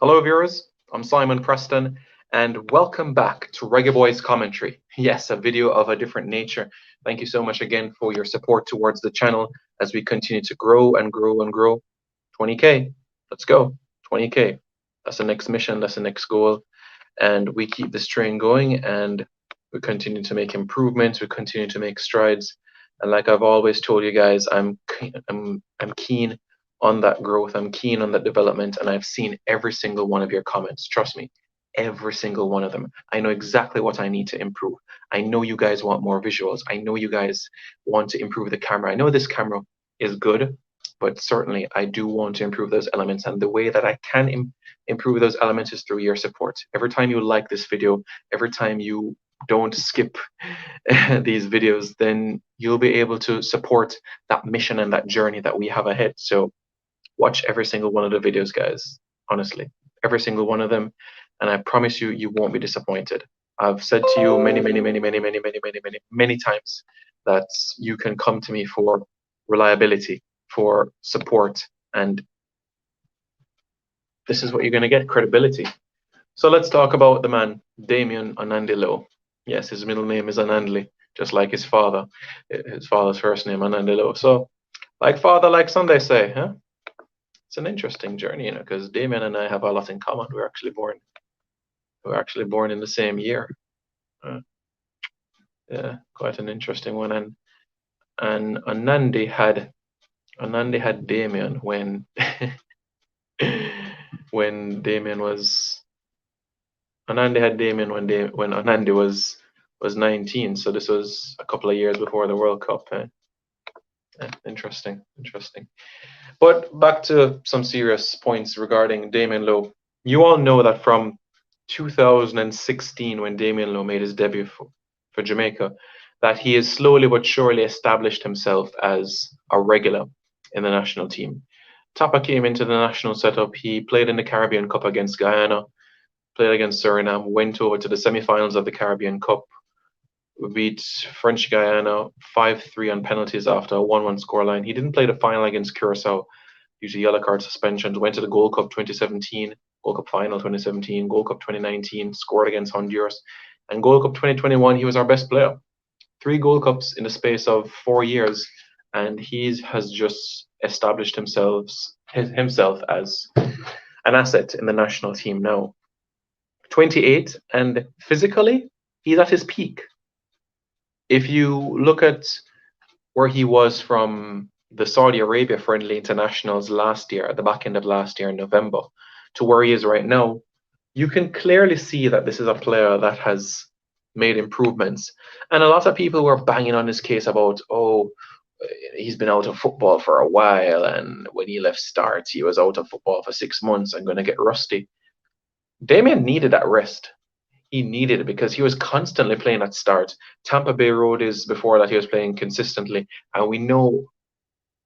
Hello, viewers. I'm Simon Preston, and welcome back to Reggae Boyz commentary. Yes, a video of a different nature. Thank you so much again for your support towards the channel as we continue to grow and grow and grow. 20K, let's go. 20K. That's the next mission, that's the next goal. And we keep this train going and we continue to make improvements, we continue to make strides. And like I've always told you guys, I'm keen on that growth. I'm keen on that development, and I've seen every single one of your comments. Trust me, every single one of them. I know exactly what I need to improve. I know you guys want more visuals. I know you guys want to improve the camera. I know this camera is good, but certainly I do want to improve those elements. And the way that I can improve those elements is through your support. Every time you like this video, every time you don't skip these videos, then you'll be able to support that mission and that journey that we have ahead. So watch every single one of the videos, guys. Honestly, every single one of them, and I promise you, you won't be disappointed. I've said to you many times that you can come to me for reliability, for support, and this is what you're going to get: credibility. So let's talk about the man, Damion Anandi Lowe. Yes, his middle name is Anandli, just like his father. His father's first name, Anandi Lowe. So, like father, like son, they say, huh? It's an interesting journey, because Damion and I have a lot in common. We're actually born in the same year. Yeah, quite an interesting one. And Anandi had Damion when when Damion was Anandi had Damion when Anandi was 19. So this was a couple of years before the World Cup. Interesting. But back to some serious points regarding Damion Lowe. You all know that from 2016, when Damion Lowe made his debut for Jamaica, that he has slowly but surely established himself as a regular in the national team. Tapa came into the national setup. He played in the Caribbean Cup against Guyana, played against Suriname, went over to the semi-finals of the Caribbean Cup. We beat French Guyana 5-3 on penalties after a 1-1 scoreline. He didn't play the final against Curacao due to yellow card suspensions. Went to the Gold Cup 2017, Gold Cup final 2017, Gold Cup 2019, scored against Honduras. And Gold Cup 2021, he was our best player. 3 Gold Cups in the space of 4 years, and he has just established himself as an asset in the national team now. 28, and physically, he's at his peak. If you look at where he was from the Saudi Arabia friendly internationals last year, at the back end of last year in November, to where he is right now, you can clearly see that this is a player that has made improvements. And a lot of people were banging on his case about, oh, he's been out of football for a while, and when he left Start, he was out of football for 6 months and going to get rusty. Damion needed that rest. He needed it because he was constantly playing at Start. Tampa Bay Road is before that he was playing consistently, and we know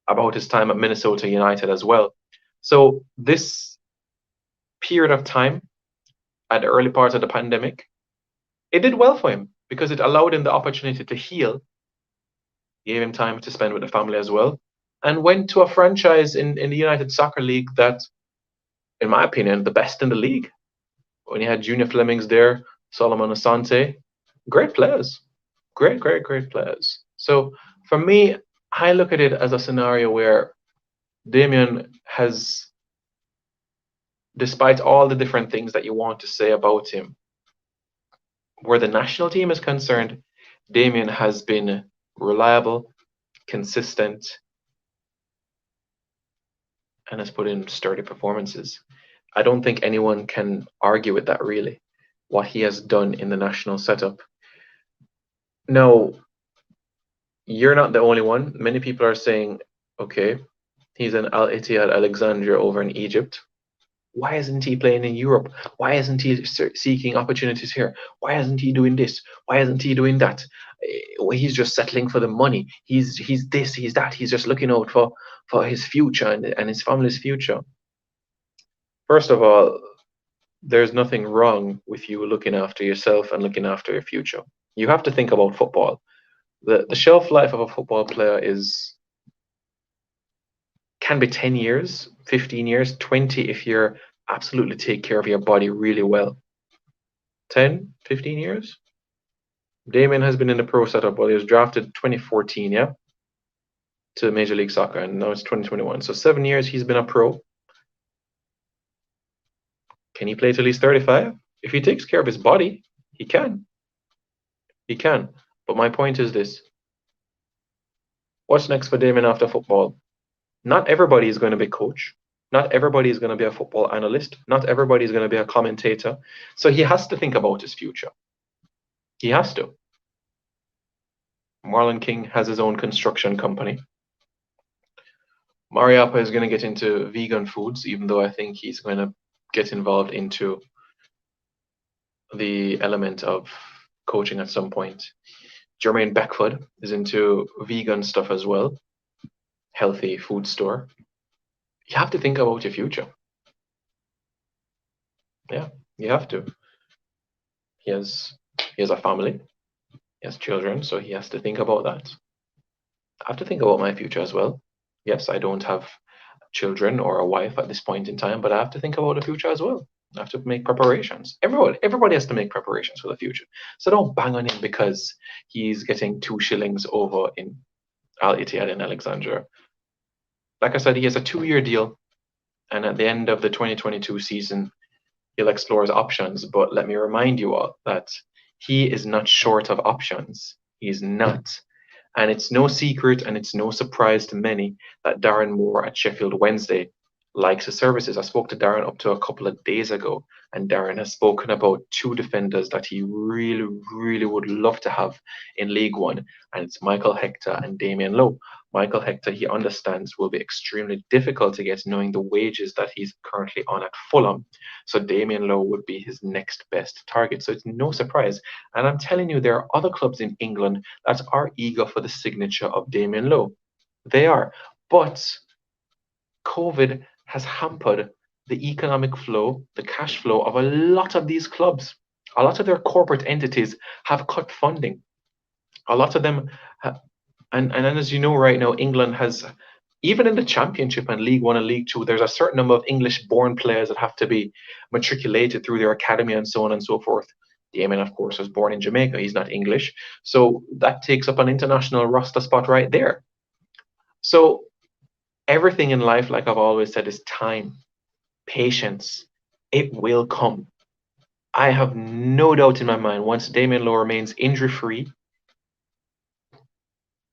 about his time at Minnesota United as well. So this period of time at the early part of the pandemic, it did well for him because it allowed him the opportunity to heal, gave him time to spend with the family as well, and went to a franchise in the United Soccer League that, in my opinion, the best in the league. When you had Junior Flemings there, Solomon Asante, great players, great players. So for me, I look at it as a scenario where Damion has, despite all the different things that you want to say about him, where the national team is concerned, Damion has been reliable, consistent, and has put in sturdy performances. I don't think anyone can argue with that, really, what he has done in the national setup. Now, you're not the only one. Many people are saying, okay, he's an Al Ittihad Alexandria over in Egypt. Why isn't he playing in Europe? Why isn't he seeking opportunities here? Why isn't he doing this? Why isn't he doing that? He's just settling for the money. He's this, he's that. He's just looking out for his future and his family's future. First of all, there's nothing wrong with you looking after yourself and looking after your future. You have to think about football. The shelf life of a football player can be 10 years, 15 years, 20 if you're absolutely take care of your body really well. 10, 15 years? Damion has been in the pro setup. Well, he was drafted 2014, yeah, to Major League Soccer, and now it's 2021. So 7 years he's been a pro. Can he play till he's 35? If he takes care of his body, he can. He can. But my point is this. What's next for Damion after football? Not everybody is going to be coach. Not everybody is going to be a football analyst. Not everybody is going to be a commentator. So he has to think about his future. He has to. Marlon King has his own construction company. Mariappa is going to get into vegan foods, even though I think he's going to get involved into the element of coaching at some point. Jermaine Beckford is into vegan stuff as well. Healthy food store. You have to think about your future. Yeah, you have to. He has a family. He has children, so he has to think about that. I have to think about my future as well. Yes, I don't have children or a wife at this point in time, but I have to think about the future as well. I have to make preparations. Everybody has to make preparations for the future. So don't bang on him because he's getting 2 shillings over in Al Ittihad in Alexandria. Like I said, he has a 2-year deal, and at the end of the 2022 season, he'll explore his options. But let me remind you all that he is not short of options. He's not. And it's no secret and it's no surprise to many that Darren Moore at Sheffield Wednesday likes his services. I spoke to Darren up to a couple of days ago, and Darren has spoken about 2 defenders that he really, really would love to have in League One, and it's Michael Hector and Damion Lowe. Michael Hector, he understands, will be extremely difficult to get, knowing the wages that he's currently on at Fulham. So Damion Lowe would be his next best target. So it's no surprise. And I'm telling you, there are other clubs in England that are eager for the signature of Damion Lowe. They are. But COVID has hampered the economic flow, the cash flow of a lot of these clubs. A lot of their corporate entities have cut funding. A lot of them have, and as you know right now, England has, even in the Championship and League One and League Two, there's a certain number of English-born players that have to be matriculated through their academy and so on and so forth. Damion, of course, was born in Jamaica. He's not English. So that takes up an international roster spot right there. So everything in life, like I've always said, is time, patience. It will come. I have no doubt in my mind, once Damion Lowe remains injury-free,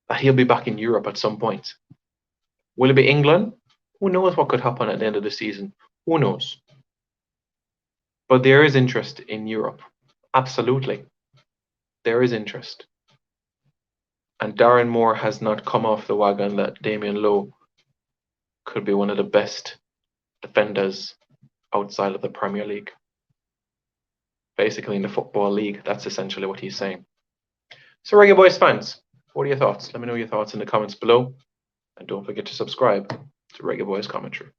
that he'll be back in Europe at some point. Will it be England? Who knows what could happen at the end of the season? Who knows? But there is interest in Europe. Absolutely. There is interest. And Darren Moore has not come off the wagon that Damion Lowe could be one of the best defenders outside of the Premier League. Basically in the Football League, that's essentially what he's saying. So Reggae Boyz fans, what are your thoughts? Let me know your thoughts in the comments below. And don't forget to subscribe to Reggae Boyz Commentary.